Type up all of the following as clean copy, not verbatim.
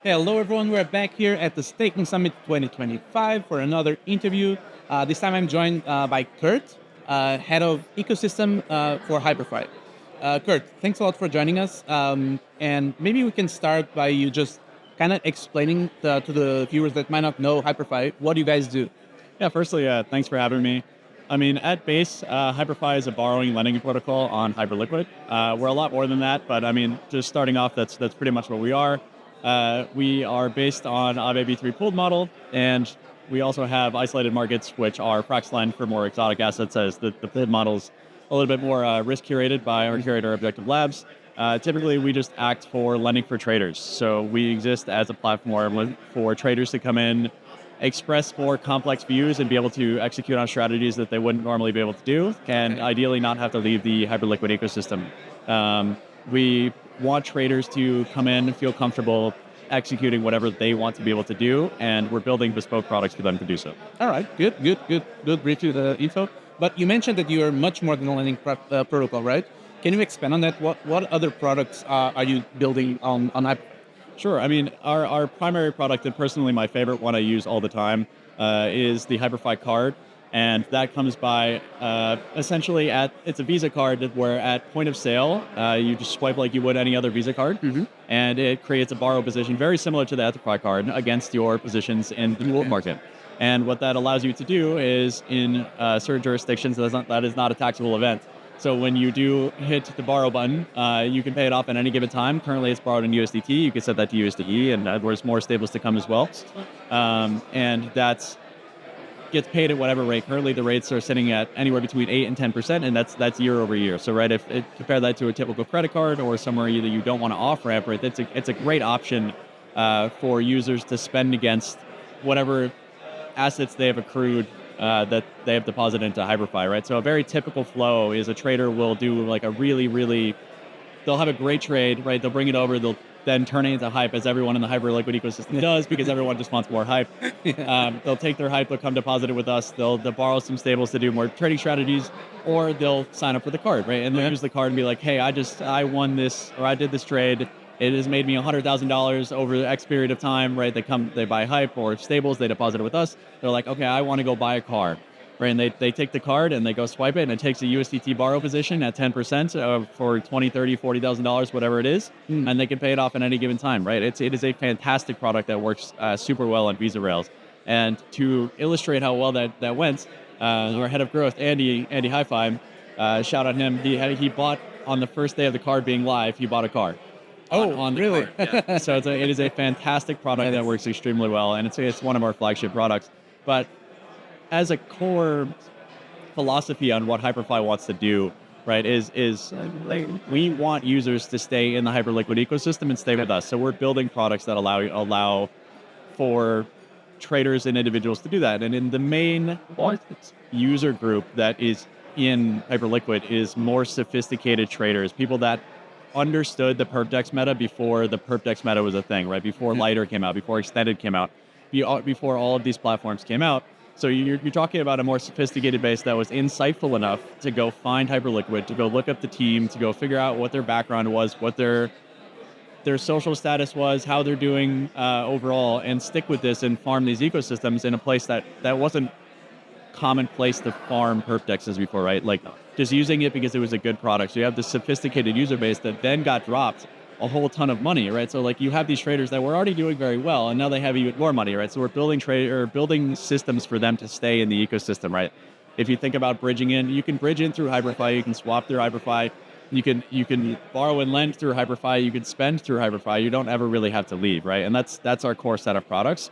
Hello, everyone. We're back here at the Staking Summit 2025 for another interview. This time I'm joined by Kurt, head of ecosystem for HypurrFi. Kurt, thanks a lot for joining us. And maybe we can start by you just kind of explaining to the viewers that might not know HypurrFi, what do you guys do? Yeah, firstly, thanks for having me. I mean, at base, HypurrFi is a borrowing lending protocol on Hyperliquid. We're a lot more than that, but I mean, just starting off, that's pretty much what we are. We are based on Aave V3 pooled model, and we also have isolated markets, which are Frax Lend for more exotic assets, as the pooled model's a little bit more risk curated by our curator, Objective Labs. Typically, we just act for lending for traders. So we exist as a platform for traders to come in, express more complex views and be able to execute on strategies that they wouldn't normally be able to do, and ideally not have to leave the Hyperliquid ecosystem. We want traders to come in and feel comfortable executing whatever they want to be able to do, and we're building bespoke products for them to do so. All right, good brief to the info. But you mentioned that you are much more than a lending protocol, right? Can you expand on that? What other products are you building on Hyper? Sure. I mean, our primary product, and personally my favorite one I use all the time, is the HypurrFi card. And that comes by essentially it's a Visa card where at point of sale, you just swipe like you would any other Visa card. And it creates a borrow position very similar to the HypurrFi card against your positions in the pool market. And what that allows you to do is in certain jurisdictions, that is not a taxable event. So when you do hit the borrow button, you can pay it off at any given time. Currently, it's borrowed in USDT. You can set that to USDE, and there's more stables to come as well. And that gets paid at whatever rate. Currently, the rates are sitting at anywhere between 8 and 10%, and that's year over year. So, right, if compare that to a typical credit card or somewhere either you don't want to off-ramp, right, it's a great option for users to spend against whatever assets they have accrued that they have deposited into HypurrFi, right? So a very typical flow is a trader will do like a they'll have a great trade, right? They'll bring it over, they'll then turn it into hype, as everyone in the Hyperliquid ecosystem does, because everyone just wants more hype. They'll take their hype, they'll come deposit it with us, they'll borrow some stables to do more trading strategies, or they'll sign up for the card, right? And they'll use the card and be like, hey, I won this, or I did this trade. It has made me $100,000 over X period of time, right? They buy hype or stables, they deposit it with us. They're like, okay, I want to go buy a car, right? And they take the card and they go swipe it, and it takes a USDT borrow position at 10% for $20,000, $30,000, $40,000, whatever it is, and they can pay it off at any given time, right? It is a fantastic product that works super well on Visa rails. And to illustrate how well that went, our head of growth, Andy Hi-Fi, shout out him. He bought on the first day of the card being live. He bought a car. On really? Card, yeah. So it is a fantastic product that works extremely well, and it's one of our flagship products. But as a core philosophy on what HypurrFi wants to do, right, is we want users to stay in the Hyperliquid ecosystem and stay with us. So we're building products that allow for traders and individuals to do that. And in the main user group that is in Hyperliquid is more sophisticated traders, people that understood the perpdex meta before the perpdex meta was a thing, right? Before Lighter came out, before Extended came out, before all of these platforms came out. So you're talking about a more sophisticated base that was insightful enough to go find Hyperliquid, to go look up the team, to go figure out what their background was, what their social status was, how they're doing overall, and stick with this and farm these ecosystems in a place that wasn't commonplace to farm perpdexes before, right? Like just using it because it was a good product. So you have this sophisticated user base that then got dropped a whole ton of money, right? So like you have these traders that were already doing very well, and now they have even more money, right? So we're building systems for them to stay in the ecosystem, right? If you think about bridging in, you can bridge in through HypurrFi, you can swap through HypurrFi, you can borrow and lend through HypurrFi, you can spend through HypurrFi. You don't ever really have to leave, right? And that's our core set of products.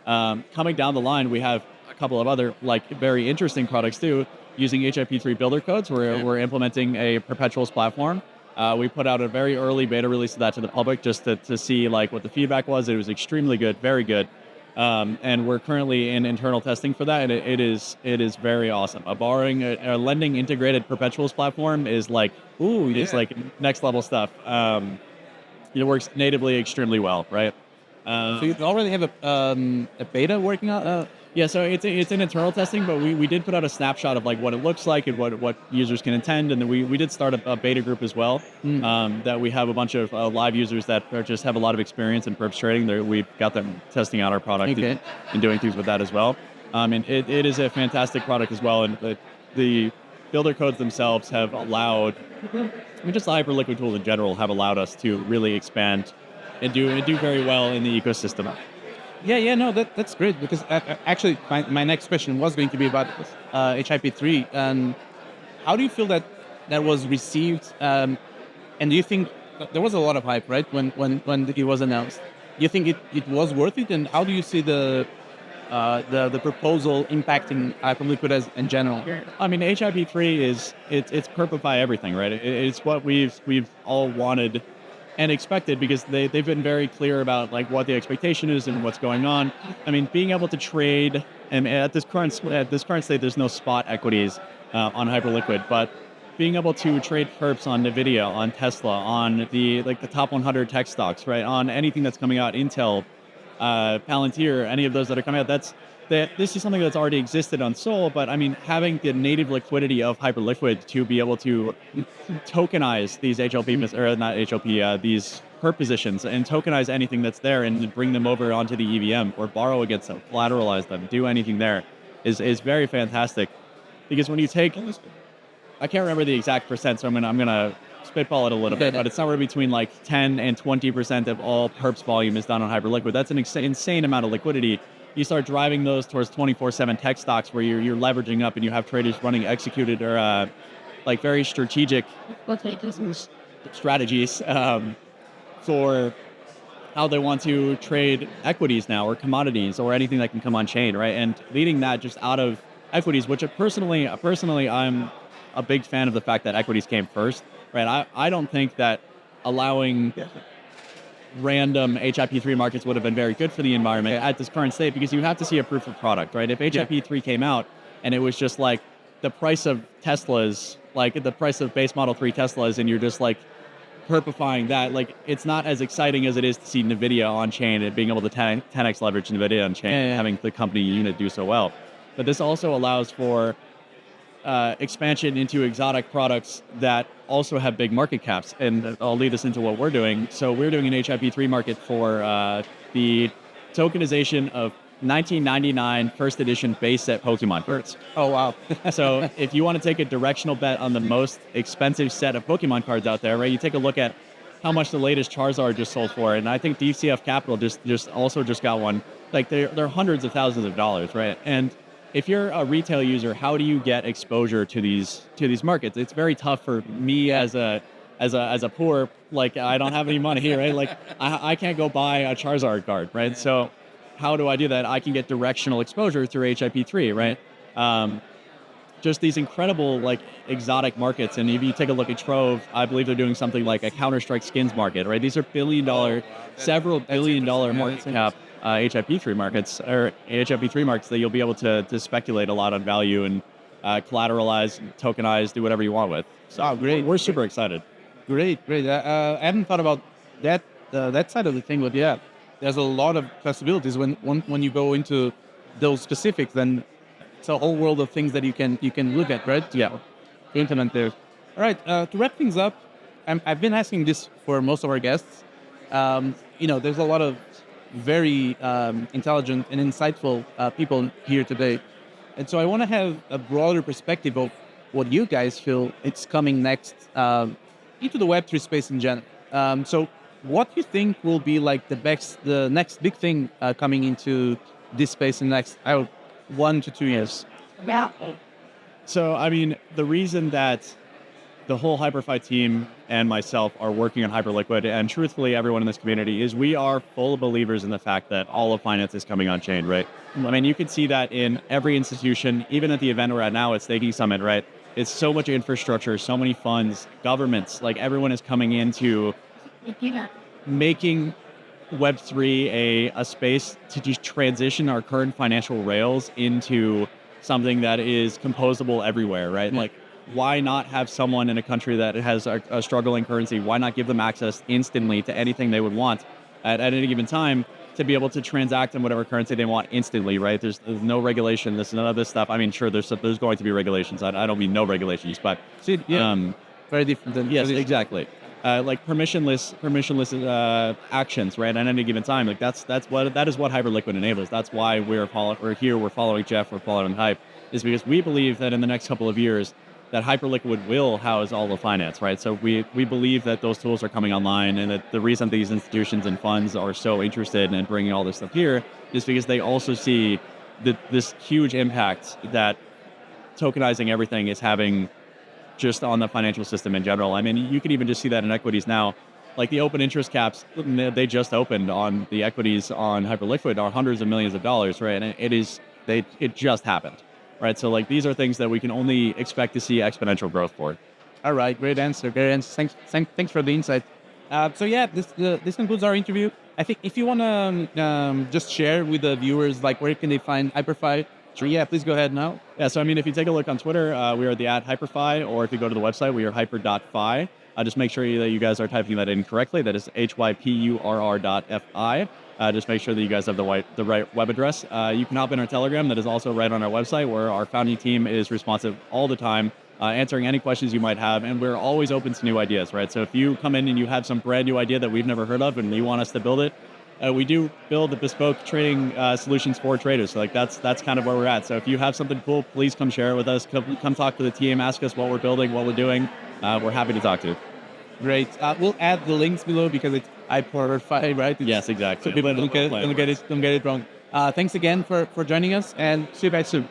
Coming down the line, we have a couple of other like very interesting products too. Using HIP3 builder codes, we're implementing a perpetuals platform. We put out a very early beta release of that to the public just to see like what the feedback was. It was extremely good, very good. And we're currently in internal testing for that, and it is very awesome. A lending integrated perpetuals platform is like, it's like next level stuff. It works natively extremely well, right? So you already have a beta working out? Yeah, so it's in internal testing, but we did put out a snapshot of like what it looks like and what users can attend, and then we did start a beta group as well. That we have a bunch of live users that just have a lot of experience in perps trading. We've got them testing out our product Okay. and doing things with that as well. And it is a fantastic product as well, and the builder codes themselves have allowed, I mean, just the Hyperliquid tools in general have allowed us to really expand and do very well in the ecosystem. Yeah, no, that's great because actually my next question was going to be about HIP3. And how do you feel that that was received? And do you think there was a lot of hype, right, when it was announced? Do you think it was worth it? And how do you see the proposal impacting Hyperliquid as in general? I mean, HIP3 it's PurpleFi everything, right? It's what we've all wanted and expected because they've been very clear about like what the expectation is and what's going on. I mean, being able to trade, and at this current state, there's no spot equities on Hyperliquid, but being able to trade perps on Nvidia, on Tesla, on the top 100 tech stocks, right? On anything that's coming out, Intel, Palantir, any of those that are coming out, this is something that's already existed on Sol, but I mean, having the native liquidity of Hyperliquid to be able to tokenize these HLP, or not HLP, these perp positions and tokenize anything that's there and bring them over onto the EVM or borrow against them, collateralize them, do anything there is very fantastic. Because when you take, I can't remember the exact percent, so I'm gonna spitball it a little bit, but it's somewhere between like 10 and 20% of all perps volume is done on Hyperliquid. That's an insane amount of liquidity. You start driving those towards 24/7 tech stocks where you're leveraging up and you have traders running executed or like very strategic strategies for how they want to trade equities now or commodities or anything that can come on chain, right? And leading that just out of equities, which personally I'm a big fan of the fact that equities came first, right? I don't think that allowing random HIP3 markets would have been very good for the environment at this current state because you have to see a proof of product, right? If HIP3 came out and it was just like the price of Teslas, like the price of base Model 3 Teslas, and you're just like perpifying that, like it's not as exciting as it is to see NVIDIA on chain and being able to 10x leverage NVIDIA on chain, having the company unit do so well. But this also allows for expansion into exotic products that also have big market caps, and I'll lead us into what we're doing. So we're doing an HIP3 market for the tokenization of 1999 first edition base set Pokemon cards. Oh, wow. So if you want to take a directional bet on the most expensive set of Pokemon cards out there, right, you take a look at how much the latest Charizard just sold for, and I think DCF Capital just got one. Like they're hundreds of thousands of dollars, right? And if you're a retail user, how do you get exposure to these markets? It's very tough for me as a poor, like I don't have any money, right? Like I can't go buy a Charizard card, right? So how do I do that? I can get directional exposure through HIP3, right? Just these incredible like exotic markets. And if you take a look at Trove, I believe they're doing something like a Counter-Strike skins market, right? These are several billion dollar market cap HIP3 markets that you'll be able to speculate a lot on value and collateralize, tokenize, do whatever you want with. So great. We're super excited. Great. I hadn't thought about that side of the thing, but yeah, there's a lot of possibilities when you go into those specifics. Then it's a whole world of things that you can look at, right? Yeah. To implement there. All right. To wrap things up, I've been asking this for most of our guests. There's a lot of very intelligent and insightful people here today. And so I want to have a broader perspective of what you guys feel it's coming next into the Web3 space in general. So what do you think will be like the next big thing coming into this space in the next 1 to 2 years? Yeah. So, I mean, the reason that the whole HypurrFi team and myself are working on Hyperliquid, and truthfully everyone in this community, is we are full believers in the fact that all of finance is coming on chain, right? I mean, you can see that in every institution, even at the event we're at now, at Staking Summit, right? It's so much infrastructure, so many funds, governments, like everyone is coming into making Web3 a space to just transition our current financial rails into something that is composable everywhere, right? Like, why not have someone in a country that has a struggling currency? Why not give them access instantly to anything they would want at any given time? to be able to transact in whatever currency they want instantly, right? There's no regulation, there's none of this stuff. I mean, sure, there's going to be regulations. I don't mean no regulations, but See, yeah, um, very different than yes, traditional. exactly. Like permissionless actions, right? At any given time, like that is what Hyperliquid enables. That's why we're here. We're following Jeff. We're following Hype, is because we believe that in the next couple of years, that Hyperliquid will house all the finance, right? So we believe that those tools are coming online, and that the reason these institutions and funds are so interested in bringing all this stuff here is because they also see this huge impact that tokenizing everything is having just on the financial system in general. I mean, you can even just see that in equities now. Like the open interest caps, they just opened on the equities on Hyperliquid are hundreds of millions of dollars, right? And it just happened, right? So like these are things that we can only expect to see exponential growth for. All right, great answer. Great answer. Thanks for the insight. So yeah, this concludes our interview. I think if you want to just share with the viewers, like where can they find HypurrFi? Sure. Yeah, please go ahead now. Yeah, so I mean, if you take a look on Twitter, we are the @HypurrFi, or if you go to the website, we are hyper.fi. Just make sure that you guys are typing that in correctly. That is HYPURR.FI. Just make sure that you guys have the right web address. You can hop in our Telegram. That is also right on our website, where our founding team is responsive all the time, answering any questions you might have. And we're always open to new ideas, right? So if you come in and you have some brand new idea that we've never heard of and you want us to build it, we do build the bespoke trading solutions for traders. So like that's kind of where we're at. So if you have something cool, please come share it with us. Come talk to the team. Ask us what we're building, what we're doing. We're happy to talk to you. Great. We'll add the links below because it's HypurrFi, right? Yes, exactly. So people don't get it wrong. Thanks again for joining us, and see you guys soon.